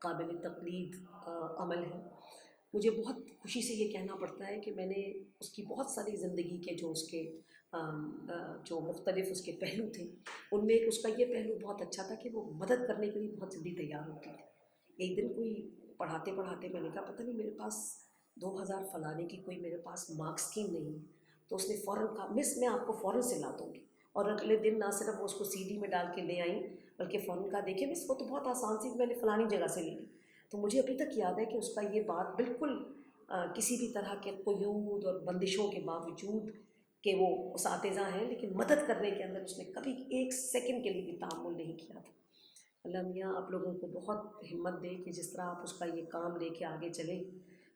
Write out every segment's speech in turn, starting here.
قابل تقلید عمل ہے. مجھے بہت خوشی سے یہ کہنا پڑتا ہے کہ میں نے اس کی بہت ساری زندگی کے جو اس کے جو مختلف اس کے پہلو تھے، ان میں ایک اس کا یہ پہلو بہت اچھا تھا کہ وہ مدد کرنے کے لیے بہت جلدی تیار ہوتی تھی. ایک دن کوئی پڑھاتے پڑھاتے میں نے کہا پتہ نہیں میرے پاس 2000 فلانے کی کوئی میرے پاس مارکس اسکیم نہیں ہے. تو اس نے فوراً کہا مس میں آپ کو فوراً سے لا دوں گی. اور اگلے دن نہ صرف وہ اس کو سی ڈی میں ڈال کے لے آئیں بلکہ فوراً کہا دیکھیں مس وہ تو بہت آسان سی میں نے فلانی جگہ سے لی. تو مجھے ابھی تک یاد ہے کہ اس کا یہ بات بالکل کسی بھی طرح کے قیود اور بندشوں کے باوجود کہ وہ اساتذہ ہیں لیکن مدد کرنے کے اندر اس نے کبھی ایک سیکنڈ کے لیے بھی تعامل نہیں کیا تھا. اللہ میاں آپ لوگوں کو بہت ہمت دے کہ جس طرح آپ اس کا یہ کام لے کے آگے چلیں.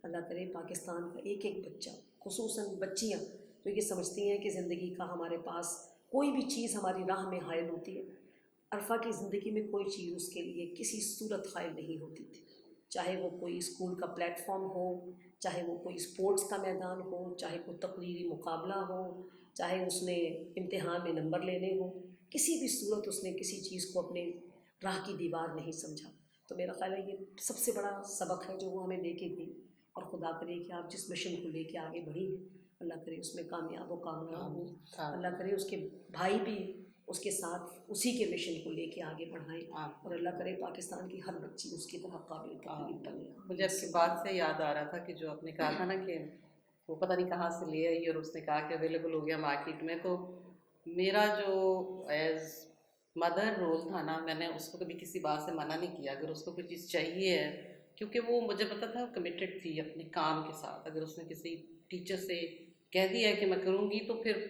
اللہ کرے پاکستان کا ایک ایک بچہ، خصوصاً بچیاں جو یہ سمجھتی ہیں کہ زندگی کا ہمارے پاس کوئی بھی چیز ہماری راہ میں حائل ہوتی ہے. عرفہ کی زندگی میں کوئی چیز اس کے لیے کسی صورت حائل نہیں ہوتی تھی، چاہے وہ کوئی اسکول کا پلیٹ فارم ہو، چاہے وہ کوئی اسپورٹس کا میدان ہو، چاہے کوئی تقریری مقابلہ ہو، چاہے اس نے امتحان میں نمبر لینے ہوں، کسی بھی صورت اس نے کسی چیز کو اپنے راہ کی دیوار نہیں سمجھا. تو میرا خیال ہے یہ سب سے بڑا سبق ہے جو وہ ہمیں دے کے گئی. اور خدا کرے کہ آپ جس مشن کو لے کے آگے بڑھی ہیں اللہ کرے اس میں کامیاب و کامیاب ہوں. اللہ کرے اس کے بھائی بھی اس کے ساتھ اسی کے مشن کو لے کے آگے بڑھائیں اور اللہ کرے پاکستان کی ہر بچی اس کی طرح قابل تقلید بنے. مجھے آپ کی بات سے یاد آ رہا تھا کہ جو آپ نے کہا تھا نا کہ وہ پتہ نہیں کہاں سے لے آئی اور اس نے کہا کہ اویلیبل ہو گیا مارکیٹ میں. تو میرا جو ایز مدر رول تھا نا، میں نے اس کو کبھی کسی بات سے منع نہیں کیا. اگر اس کو کوئی چیز چاہیے ہے، کیونکہ وہ مجھے پتا تھا کمیٹڈ تھی اپنے کام کے ساتھ. اگر اس نے کسی ٹیچر سے کہہ دیا کہ میں کروں گی تو پھر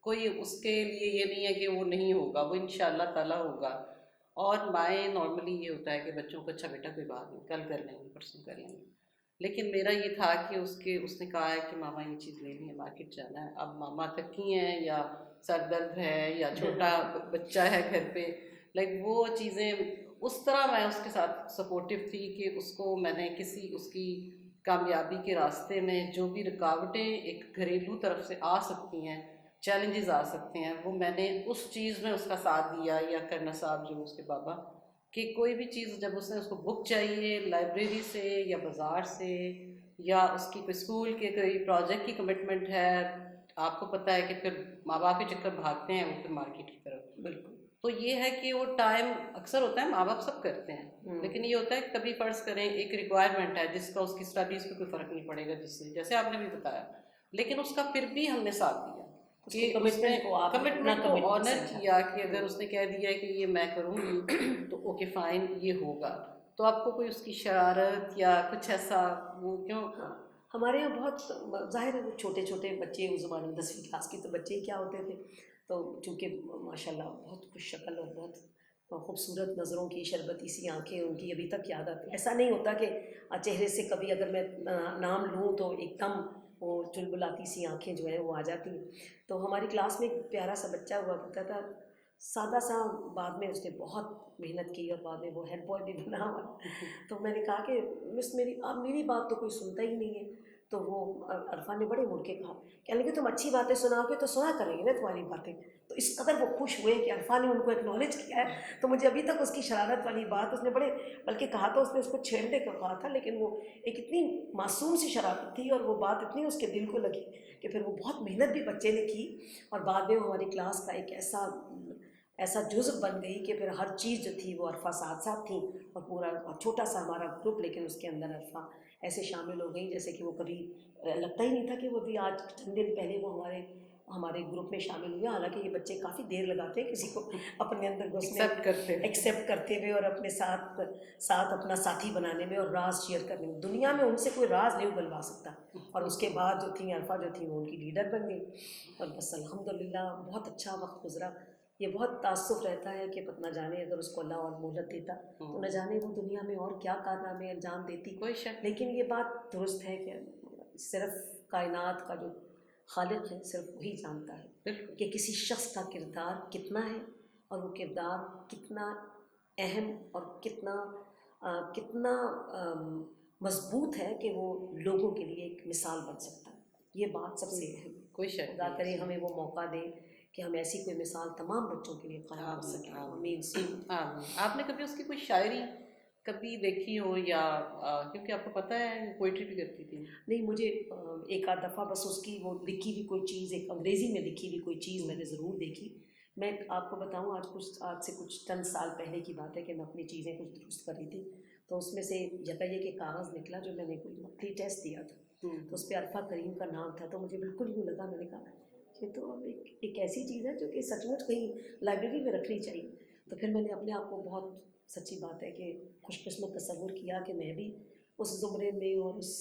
کوئی اس کے لیے یہ نہیں ہے کہ وہ نہیں ہوگا، وہ انشاءاللہ تعالیٰ ہوگا. اور مائیں نارملی یہ ہوتا ہے کہ بچوں کو اچھا بیٹا کوئی بات نہیں، کل کر لیں گے، پرسوں کر لیں گے. لیکن میرا یہ تھا کہ اس نے کہا ہے کہ ماما یہ چیز لینی ہے، مارکیٹ جانا ہے. اب ماما تھکی ہیں یا سر درد ہے یا چھوٹا بچہ ہے گھر پہ، لائک وہ چیزیں اس طرح میں اس کے ساتھ سپورٹیو تھی کہ اس کو میں نے کسی اس کی کامیابی کے راستے میں جو بھی رکاوٹیں ایک گھریلو طرف سے آ سکتی ہیں، چیلنجز آ سکتے ہیں، وہ میں نے اس چیز میں اس کا ساتھ دیا. یا کرنا صاحب جو اس کے بابا، کہ کوئی بھی چیز جب اس نے اس کو بک چاہیے لائبریری سے یا بازار سے یا اس کی کوئی اسکول کے کوئی پروجیکٹ کی کمٹمنٹ ہے، آپ کو پتہ ہے کہ پھر ماں باپ کے چکر بھاگتے ہیں وہ پھر مارکیٹ کی طرف. بالکل. تو یہ ہے کہ وہ ٹائم اکثر ہوتا ہے ماں باپ سب کرتے ہیں، لیکن یہ ہوتا ہے کہ کبھی فرض کریں ایک ریکوائرمنٹ ہے جس کا اس کی اسٹڈیز پہ کوئی فرق نہیں پڑے گا، جس سے جیسے آپ نے بھی بتایا، لیکن اس کا پھر بھی ہم نے ساتھ دیا کہ کمٹمنٹ کو آنر کیا کہ اگر اس نے کہہ دیا کہ یہ میں کروں گی تو اوکے فائن یہ ہوگا. تو آپ کو کوئی اس کی شرارت یا کچھ ایسا وہ کیوں؟ ہمارے یہاں بہت ظاہر ہے وہ چھوٹے چھوٹے بچے اس زمانے میں 10ویں کلاس کے تو بچے ہی کیا ہوتے تھے. تو چونکہ ماشاء اللہ بہت خوش شکل اور بہت خوبصورت نظروں کی شربتی سی آنکھیں ان کی ابھی تک یاد آتی. ایسا نہیں ہوتا کہ چہرے سے کبھی اگر میں نام لوں تو ایک دم وہ چلبلاتی سی آنکھیں جو ہیں وہ آ جاتی ہیں. تو ہماری کلاس میں ایک پیارا سا بچہ ہوا کرتا تھا، سادہ سا، بعد میں اس نے بہت محنت کی اور بعد میں وہ ہیڈ بوائے بھی بنا ہوا. تو میں نے کہا کہ مس میری بات تو کوئی سنتا ہی نہیں ہے. تو وہ عرفان نے بڑے مڑ کے کہا، کہنے لگے تم اچھی باتیں سناؤ گے تو سنا کریں گے نا تمہاری باتیں. تو اس قدر وہ خوش ہوئے کہ عرفان نے ان کو ایکنالج کیا ہے. تو مجھے ابھی تک اس کی شرارت والی بات اس نے بڑے، بلکہ کہا تو اس نے اس کو چھیڑنے کا کہا تھا، لیکن وہ ایک اتنی معصوم سی شرارت تھی اور وہ بات اتنی اس کے دل کو لگی کہ پھر وہ بہت محنت بھی بچے نے کی اور بعد میں وہ ہماری کلاس کا ایک ایسا جزو بن گئی کہ پھر ہر چیز جو تھی وہ عرفہ ساتھ ساتھ تھیں اور پورا چھوٹا سا ہمارا گروپ، لیکن اس کے اندر عرفہ ایسے شامل ہو گئی جیسے کہ وہ کبھی لگتا ہی نہیں تھا کہ وہ بھی آج چند دن پہلے وہ ہمارے گروپ میں شامل ہوئے. حالانکہ یہ بچے کافی دیر لگاتے ہیں کسی کو اپنے اندر گھسنے، ایکسیپٹ کرتے ہوئے اور اپنے ساتھ اپنا ساتھی بنانے میں اور راز شیئر کرنے میں. دنیا میں ان سے کوئی راز نہیں اگلوا سکتا. اور اس کے بعد جو تھیں عرفہ جو تھیں وہ ان کی لیڈر بن گئی اور بس الحمدللہ بہت اچھا وقت گزرا. یہ بہت تاسف رہتا ہے کہ نہ جانے اگر اس کو اللہ اور مہلت دیتا تو نہ جانے وہ دنیا میں اور کیا کارنامے انجام دیتی. کوئی شک. لیکن یہ بات درست ہے کہ صرف کائنات کا جو خالق ہے صرف وہی جانتا ہے کہ کسی شخص کا کردار کتنا ہے اور وہ کردار کتنا اہم اور کتنا مضبوط ہے کہ وہ لوگوں کے لیے ایک مثال بن سکتا ہے. یہ بات سب سے اہم. کوئی شک. خدا کرے ہمیں وہ موقع دے کہ ہم ایسی کوئی مثال تمام بچوں کے لیے قائم کر سکیں. آمین. آپ نے کبھی اس کی کوئی شاعری کبھی دیکھی ہو یا کیونکہ آپ کو پتہ ہے پوئٹری بھی کرتی تھی. نہیں، مجھے ایک آدھ دفعہ بس اس کی وہ لکھی ہوئی کوئی چیز، ایک انگریزی میں لکھی ہوئی کوئی چیز میں نے ضرور دیکھی. میں آپ کو بتاؤں، آج سے کچھ چند سال پہلے کی بات ہے کہ میں اپنی چیزیں کچھ درست کر رہی تھی، تو اس میں سے یہ کہ کاغذ نکلا جو میں نے کوئی پری ٹیسٹ دیا تھا، تو اس پہ عرفہ کریم کا نام تھا. تو مجھے بالکل یوں لگا، میں نے کہا یہ تو ایک ایسی چیز ہے جو کہ سچ مچ کہیں لائبریری میں رکھنی چاہیے. تو پھر میں نے اپنے آپ کو، بہت سچی بات ہے کہ خوش قسمت تصور کیا کہ میں بھی اس زمرے میں اور اس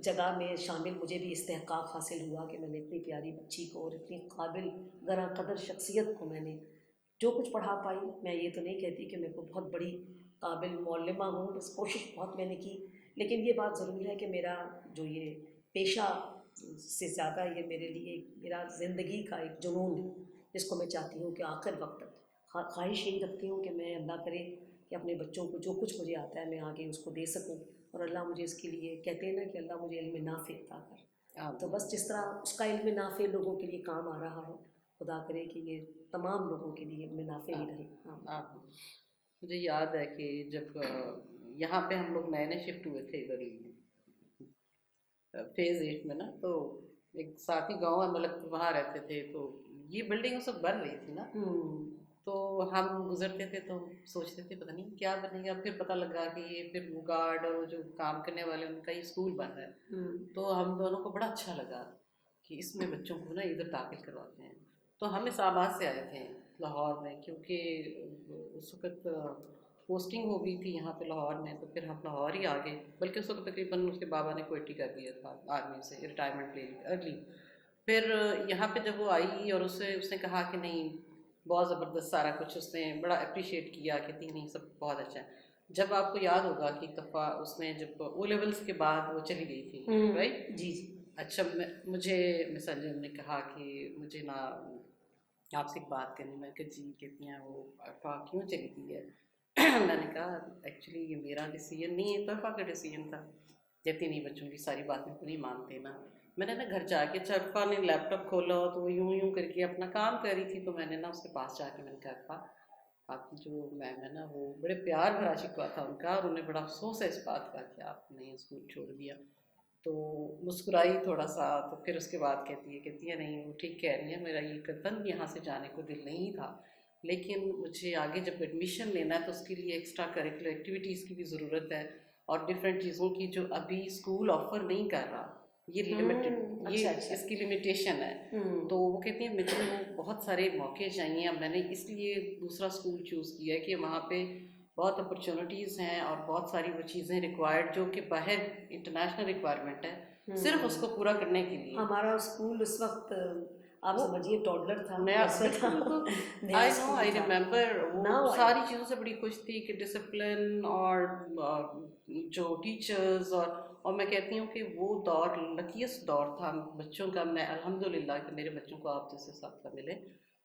جگہ میں شامل، مجھے بھی استحقاق حاصل ہوا کہ میں نے اتنی پیاری بچی کو اور اتنی قابل گراں قدر شخصیت کو میں نے جو کچھ پڑھا پائی. میں یہ تو نہیں کہتی کہ میرے کو بہت بڑی قابل معلمہ ہوں، بس کوشش بہت میں نے کی. لیکن یہ بات ضرور ہے کہ میرا جو یہ پیشہ سے زیادہ یہ میرے لیے میرا زندگی کا ایک جنون ہے، جس کو میں چاہتی ہوں کہ آخر وقت تک خواہش یہی رکھتی ہوں کہ میں اللہ کرے کہ اپنے بچوں کو جو کچھ مجھے آتا ہے میں آگے اس کو دے سکوں، اور اللہ مجھے اس کے لیے، کہتے ہیں نا کہ اللہ مجھے علم نافع عطا کر. تو بس جس طرح اس کا علم نافع لوگوں کے لیے کام آ رہا ہے، خدا کرے کہ یہ تمام لوگوں کے لیے علم نافع ہی رہے. ہاں. مجھے یاد ہے کہ جب یہاں پہ ہم لوگ نئے نئے شفٹ ہوئے تھے ادھر فیز 8 میں نا، تو ایک ساتھی گاؤں ہے ملک، وہاں رہتے تھے. تو یہ بلڈنگ سب بن رہی تھی نا، تو ہم گزرتے تھے تو سوچتے تھے پتہ نہیں کیا بنے گا. پھر پتہ لگا کہ یہ پھر گارڈ اور جو کام کرنے والے ان کا یہ اسکول بن رہا ہے. تو ہم دونوں کو بڑا اچھا لگا کہ اس میں بچوں کو نا ادھر داخل کرواتے ہیں. تو ہم اسلام آباد سے آئے تھے لاہور میں، کیونکہ اس وقت پوسٹنگ ہو گئی تھی یہاں پہ لاہور میں. تو پھر ہم لاہور ہی آ گئے، بلکہ اس وقت تقریباً اس کے بابا نے کوئٹی کر دیا تھا، آرمی سے ریٹائرمنٹ لے لی ارلی. پھر یہاں پہ جب وہ آئی اور اس نے کہا کہ نہیں بہت زبردست سارا کچھ، اس نے بڑا اپریشیٹ کیا کہ نہیں سب بہت اچھا ہے. جب آپ کو یاد ہوگا کہ ایک دفعہ اس نے جب او لیولس کے بعد وہ چلی گئی تھی، رائٹ؟ جی. اچھا، مجھے مس انجم نے کہا کہ مجھے نا آپ سے ایک بات کرنی. میں کہ جی. کہتی ہیں وہ عرفہ کیوں چلی گئی ہے؟ میں نے کہا ایکچولی یہ میرا ڈیسیجن نہیں ہے، عرفہ کا ڈیسیجن تھا. کہتی نہیں بچوں کی ساری باتیں تو نہیں مانتے نا. میں نے نا گھر جا کے عرفہ نے لیپ ٹاپ کھولا تو وہ یوں کر کے اپنا کام کر رہی تھی. تو میں نے نا اس کے پاس جا کے میں نے کہا عرفہ، آپ کی جو میم ہے نا وہ بڑے پیار بھرا شکوہ تھا ان کا، اور انہیں بڑا افسوس ہے اس بات کا کہ آپ نے اسکول چھوڑ دیا. تو مسکرائی تھوڑا سا. تو پھر اس کے بعد کہتی ہے نہیں وہ ٹھیک کہہ رہی ہیں، میرا یہ قطعاً یہاں سے جانے کو دل نہیں تھا، لیکن مجھے آگے جب ایڈمیشن لینا ہے تو اس کے لیے ایکسٹرا کریکولر ایکٹیویٹیز کی بھی ضرورت ہے، اور ڈفرینٹ چیزوں کی جو ابھی اسکول آفر نہیں کر رہا. یہ لمیٹڈ، یہ اس کی لمیٹیشن ہے. تو وہ کہتی ہیں مجھے وہ بہت سارے موقع چاہیے. اب میں نے اس لیے دوسرا اسکول چوز کیا ہے کہ وہاں پہ بہت اپرچونیٹیز ہیں اور بہت ساری وہ چیزیں ریکوائرڈ جو کہ باہر انٹرنیشنل ریکوائرمنٹ ہے، صرف اس کو پورا کرنے کے لیے. ہمارا اسکول اس وقت آپ سمجھیے ٹوڈلر تھا. آئی ریممبر وہ ساری چیزوں سے بڑی خوش تھی کہ ڈسپلن اور جو ٹیچرز، اور میں کہتی ہوں کہ وہ دور لکیسٹ دور تھا بچوں کا. میں الحمدللہ کہ میرے بچوں کو آپ جیسے ساتھ ملے.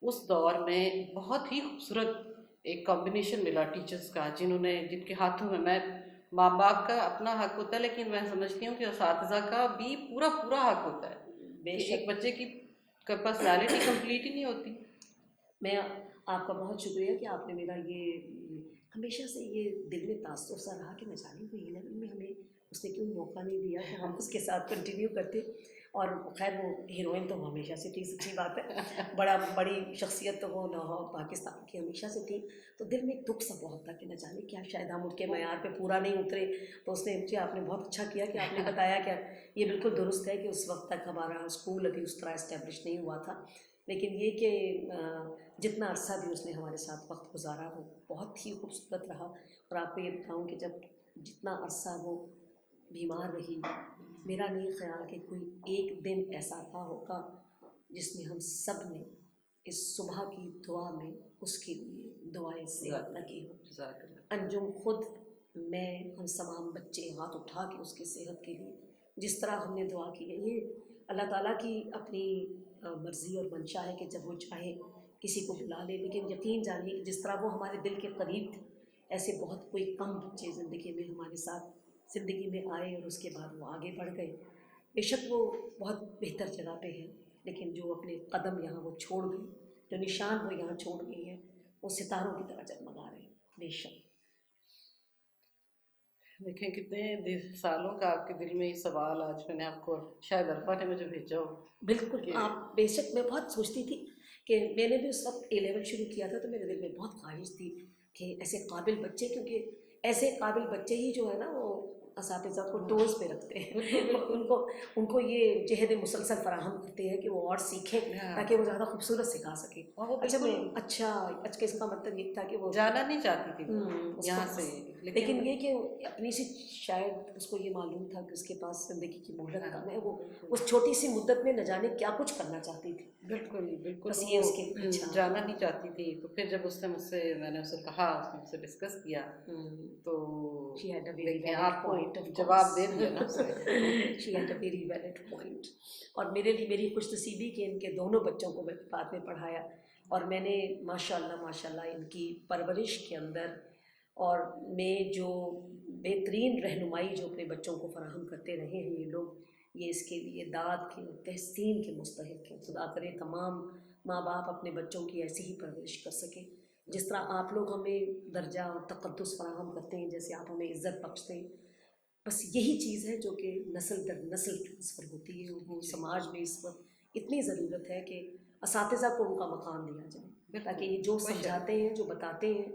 اس دور میں بہت ہی خوبصورت ایک کمبینیشن ملا ٹیچرز کا، جن کے ہاتھوں میں ماں باپ کا اپنا حق ہوتا ہے، لیکن میں سمجھتی ہوں کہ اساتذہ کا بھی پورا حق ہوتا ہے کہ ایک بچے کی پرسنالٹی کمپلیٹ ہی نہیں ہوتی. میں آپ کا بہت شکریہ کہ آپ نے میرا یہ ہمیشہ سے یہ دل میں تاثر سا رہا کہ نہ جانے کو یہ لیول میں ہمیں اس نے کیوں موقع نہیں دیا کہ ہم اس کے ساتھ کنٹینیو کرتے. اور خیر وہ ہیروئن تو ہمیشہ سے تھی، سچی بات ہے، بڑی شخصیت تو وہ لاہور پاکستان کی ہمیشہ سے تھی. تو دل میں ایک دکھ سا بہت تھا کہ نہ جانے کیا شاید ہم ان کے معیار پہ پورا نہیں اترے. تو اس نے مجھے، آپ نے بہت اچھا کیا کہ آپ نے بتایا کہ یہ بالکل درست ہے کہ اس وقت تک ہمارا اسکول ابھی اس طرح اسٹیبلش نہیں ہوا تھا. لیکن یہ کہ جتنا عرصہ بھی اس نے ہمارے ساتھ وقت گزارا وہ بہت ہی خوبصورت رہا. اور آپ کو یہ بتاؤں کہ جب جتنا عرصہ وہ بیمار رہی، میرا نہیں خیال کہ کوئی ایک دن ایسا تھا ہوگا جس میں ہم سب نے اس صبح کی دعا میں اس کے لیے دعائیں صحت نہ کی ہو. انجم خود، میں، ہم تمام بچے ہاتھ اٹھا کے اس کی صحت کے لیے جس طرح ہم نے دعا کی ہے، یہ اللہ تعالیٰ کی اپنی مرضی اور منشا ہے کہ جب وہ چاہے کسی کو بلا لے. لیکن یقین جانیے کہ جس طرح وہ ہمارے دل کے قریب تھے، ایسے بہت کوئی کم بچے زندگی میں ہمارے ساتھ زندگی میں آئے اور اس کے بعد وہ آگے بڑھ گئے. بے شک وہ بہت بہتر جگہ پہ ہیں، لیکن جو اپنے قدم یہاں وہ چھوڑ گئی، جو نشان وہ یہاں چھوڑ گئی ہیں، وہ ستاروں کی طرح جگمگا رہے ہیں. بے شک دیکھیں کتنے سالوں کا آپ کے دل میں یہ سوال، آج میں نے آپ کو شاید عرفا نے مجھے بھیجا ہو بالکل کہ آپ بے شک، میں بہت سوچتی تھی کہ میں نے بھی اس وقت اے لیول شروع کیا تھا تو میرے دل میں بہت خواہش تھی کہ ایسے قابل بچے، کیونکہ ایسے قابل بچے ہی جو ہے نا وہ اساتذہ کو ٹوز پہ رکھتے ہیں بالکل بالکل ان کو یہ جہد مسلسل فراہم کرتے ہیں کہ وہ اور سیکھیں ہاں، تاکہ وہ زیادہ خوبصورت سکھا سکیں. اور وہ اچھا میں بالکل اچھا اس کا مطلب یہ تھا کہ وہ جانا نہیں چاہتی تھی وہ اس کو یہاں سے، لیکن یہ کہ اپنی سی شاید اس کو یہ معلوم تھا کہ اس کے پاس زندگی کی مہلت کم ہے، وہ بالکل اس چھوٹی سی مدت میں نہ جانے کیا کچھ کرنا چاہتی تھی. بالکل بالکل بس یہ وہ اس کے اچھا جانا نہیں چاہتی تھی. تو پھر جب اس نے مجھ سے، میں نے اسے کہا، اس نے مجھ سے ڈسکس کیا، تو she had a very دیکھیں valid آپ کو point of جواب دے course. دیا نا اسے. she had a very valid point. اور میرے لیے میری خوش نصیبی کہ ان کے دونوں بچوں کو میں بعد میں پڑھایا، اور میں نے ماشاء اللہ ان کی پرورش کے اندر اور میں جو بہترین رہنمائی جو اپنے بچوں کو فراہم کرتے رہے ہیں یہ لوگ، یہ اس کے لیے داد کے تحسین کے مستحق ہیں. خدا کرے تمام ماں باپ اپنے بچوں کی ایسی ہی پرورش کر سکیں جس طرح آپ لوگ ہمیں درجہ اور تقدس فراہم کرتے ہیں، جیسے آپ ہمیں عزت بخشتے ہیں. بس یہی چیز ہے جو کہ نسل در نسل ٹرانسفر ہوتی ہے، اور سماج میں اس وقت اتنی ضرورت ہے کہ اساتذہ کو ان کا مقام دیا جائے، تاکہ یہ جو سمجھاتے ہیں، جو بتاتے ہیں،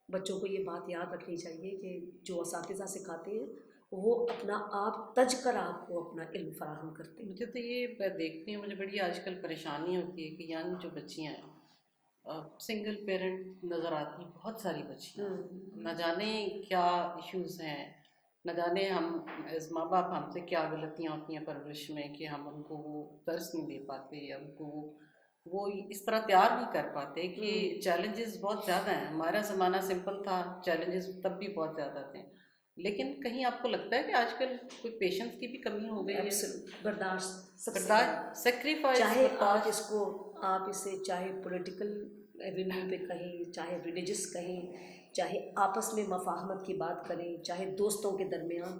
بچوں کو یہ بات یاد رکھنی چاہیے کہ جو اساتذہ سکھاتے ہیں وہ اپنا آپ تج کر آپ کو اپنا علم فراہم کرتے ہیں. مجھے تو یہ میں دیکھتی ہوں، مجھے بڑی آج کل پریشانی ہوتی ہے کہ ینگ جو بچیاں ہیں، سنگل پیرنٹ نظر آتی ہیں بہت ساری بچیاں، نہ جانے کیا ایشوز ہیں، نہ جانے ہم ایز ماں باپ ہم سے کیا غلطیاں ہوتی ہیں پرورش میں کہ ہم ان کو وہ درس نہیں دے پاتے، یا ان کو وہ اس طرح تیار نہیں کر پاتے کہ چیلنجز بہت زیادہ ہیں. ہمارا زمانہ سمپل تھا، چیلنجز تب بھی بہت زیادہ تھے، لیکن کہیں آپ کو لگتا ہے کہ آج کل کوئی پیشنس کی بھی کمی ہو گئی ہے؟ برداشت سب سے برداشت، سیکریفائس، چاہے آپ اس کو آپ اسے چاہے پولیٹیکل ایونیو پہ کہیں، چاہے ریلیجس کہیں، چاہے آپس میں مفاہمت کی بات کریں، چاہے دوستوں کے درمیان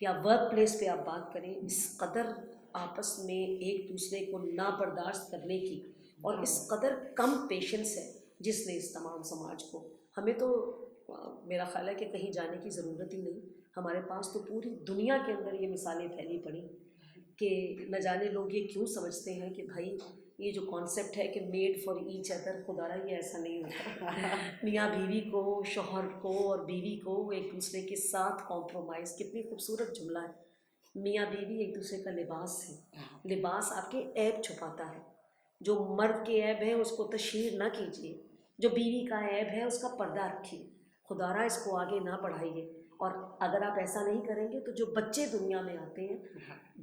یا ورک پلیس پہ آپ بات کریں، اس قدر آپس میں ایک دوسرے کو نابرداشت کرنے کی اور اس قدر کم پیشنس ہے جس نے اس تمام سماج کو، ہمیں تو میرا خیال ہے کہ کہیں جانے کی ضرورت ہی نہیں. ہمارے پاس تو پوری دنیا کے اندر یہ مثالیں پھیلی پڑی کہ نہ جانے لوگ یہ کیوں سمجھتے ہیں کہ بھائی یہ جو کانسیپٹ ہے کہ میڈ فار ایچ ادر، خدا را یہ ایسا نہیں ہوتا. میاں بیوی کو، شوہر کو اور بیوی کو ایک دوسرے کے ساتھ کمپرومائز، کتنی خوبصورت جملہ ہے. میاں بیوی ایک دوسرے کا لباس ہے، لباس آپ کے عیب چھپاتا ہے. جو مرد کے عیب ہے اس کو تشہیر نہ کیجیے، جو بیوی کا عیب ہے اس کا پردہ رکھیے. خدا را اس کو آگے نہ بڑھائیے. اور اگر آپ ایسا نہیں کریں گے تو جو بچے دنیا میں آتے ہیں،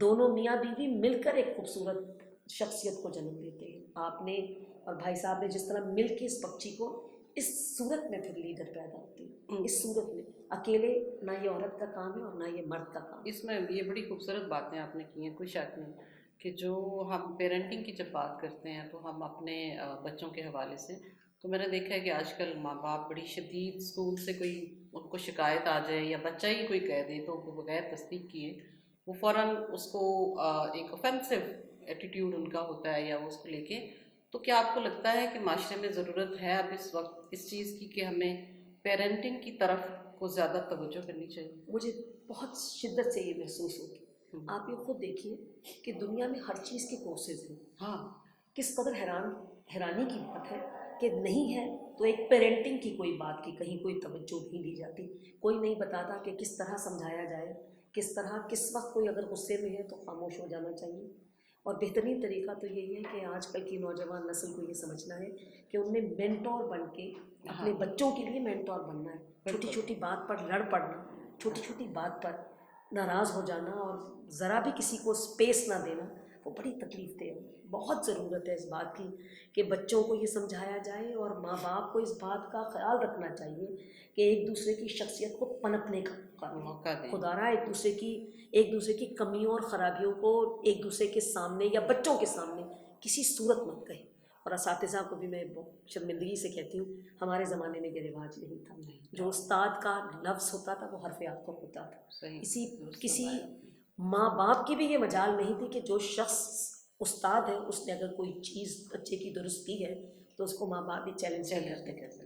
دونوں میاں بیوی مل کر ایک خوبصورت شخصیت کو جنم دیتے ہیں. آپ نے اور بھائی صاحب نے جس طرح مل کے اس بچی کو اس صورت میں پھر لیڈر پیدا ہوتی ہے، اس صورت میں. اکیلے نہ یہ عورت کا کام ہے اور نہ یہ مرد کا کام ہے. اس میں یہ بڑی خوبصورت باتیں آپ نے کی ہیں، کوئی شک نہیں کہ جو ہم پیرنٹنگ کی جب بات کرتے ہیں تو ہم اپنے بچوں کے حوالے سے، تو میں نے دیکھا ہے کہ آج کل ماں باپ بڑی شدید، اسکول سے کوئی ان کو شکایت آ جائے یا بچہ ہی کوئی کہہ دے تو وہ بغیر تصدیق کیے وہ فوراً اس کو ایک اوفینسو ایٹیٹیوڈ ان کا ہوتا ہے، یا وہ اس کو لے کے. تو کیا آپ کو لگتا ہے کہ معاشرے میں ضرورت ہے اب اس وقت اس چیز کی کہ ہمیں پیرنٹنگ کی طرف کو زیادہ توجہ کرنی چاہیے؟ مجھے بہت شدت سے یہ محسوس ہوتی. آپ یہ خود دیکھیے کہ دنیا میں ہر چیز کے کورسز ہیں. ہاں، کس قدر حیرانی کی بات ہے کہ نہیں ہے تو ایک پیرنٹنگ کی کوئی بات کی کہیں کوئی توجہ نہیں دی جاتی. کوئی نہیں بتاتا کہ کس طرح سمجھایا جائے، کس طرح، کس وقت کوئی اگر غصے میں ہے تو خاموش ہو جانا چاہیے. اور بہترین طریقہ تو یہی ہے کہ آج کل کی نوجوان نسل کو یہ سمجھنا ہے کہ ان نے مینٹور بن کے اپنے بچوں کے لیے مینٹور بننا ہے. چھوٹی چھوٹی بات پر لڑ پڑنا، چھوٹی چھوٹی بات پر ناراض ہو جانا اور ذرا بھی کسی کو اسپیس نہ دینا، وہ بڑی تکلیف دہ ہے. بہت ضرورت ہے اس بات کی کہ بچوں کو یہ سمجھایا جائے اور ماں باپ کو اس بات کا خیال رکھنا چاہیے کہ ایک دوسرے کی شخصیت کو پنپنے کا موقع دیں. خدا را ایک دوسرے کی کمیوں اور خرابیوں کو ایک دوسرے کے سامنے یا بچوں کے سامنے کسی صورت مت کہیں. اور اساتذہ کو بھی میں شرمندگی سے کہتی ہوں، ہمارے زمانے میں یہ رواج نہیں تھا. جو استاد کا لفظ ہوتا تھا وہ حرف آخر ہوتا تھا. کسی ماں باپ کی بھی یہ مجال نہیں تھی کہ جو شخص استاد ہے اس نے اگر کوئی چیز بچے کی درست کی ہے تو اس کو ماں باپ بھی چیلنج نہیں کرتے.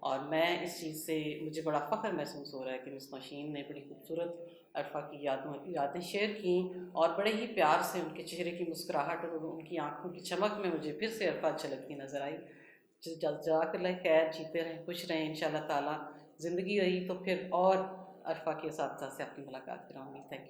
اور میں اس چیز سے مجھے بڑا فخر محسوس ہو رہا ہے کہ مس نوشین نے بڑی خوبصورت عرفہ کی یادیں شیئر کیں، اور بڑے ہی پیار سے ان کے چہرے کی مسکراہٹ اور ان کی آنکھوں کی چمک میں مجھے پھر سے عرفہ چھلکتی نظر آئی۔ جزاک اللہ خیر، جیتے رہیں، خوش رہیں، انشاءاللہ تعالیٰ زندگی رہی تو پھر اور عرفہ کے اساتذہ سے آپ کی ملاقات کراؤں گی۔ Thank you.